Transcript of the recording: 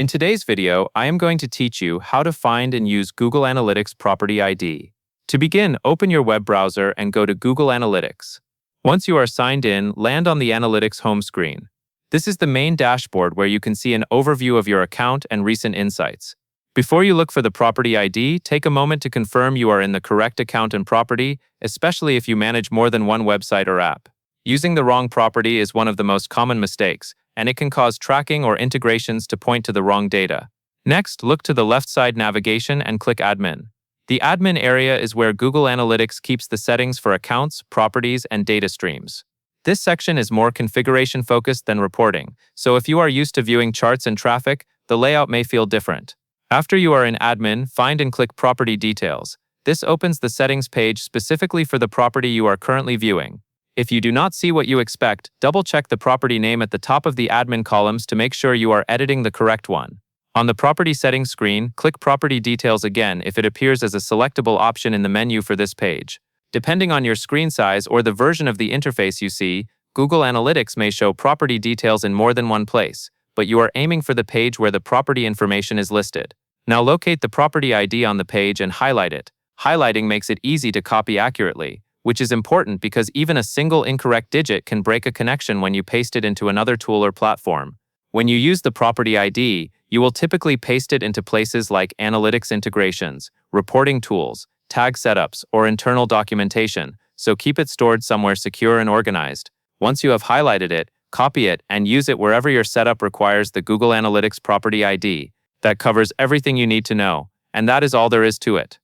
In today's video, I am going to teach you how to find and use Google Analytics Property ID. To begin, open your web browser and go to Google Analytics. Once you are signed in, land on the Analytics home screen. This is the main dashboard where you can see an overview of your account and recent insights. Before you look for the property ID, take a moment to confirm you are in the correct account and property, especially if you manage more than one website or app. Using the wrong property is one of the most common mistakes, and it can cause tracking or integrations to point to the wrong data. Next, look to the left side navigation and click Admin. The Admin area is where Google Analytics keeps the settings for accounts, properties, and data streams. This section is more configuration-focused than reporting, so if you are used to viewing charts and traffic, the layout may feel different. After you are in Admin, find and click Property Details. This opens the settings page specifically for the property you are currently viewing. If you do not see what you expect, double-check the property name at the top of the admin columns to make sure you are editing the correct one. On the Property Settings screen, click Property Details again if it appears as a selectable option in the menu for this page. Depending on your screen size or the version of the interface you see, Google Analytics may show property details in more than one place, but you are aiming for the page where the property information is listed. Now locate the property ID on the page and highlight it. Highlighting makes it easy to copy accurately, which is important because even a single incorrect digit can break a connection when you paste it into another tool or platform. When you use the property ID, you will typically paste it into places like analytics integrations, reporting tools, tag setups, or internal documentation, so keep it stored somewhere secure and organized. Once you have highlighted it, copy it and use it wherever your setup requires the Google Analytics Property ID. That covers everything you need to know, and that is all there is to it.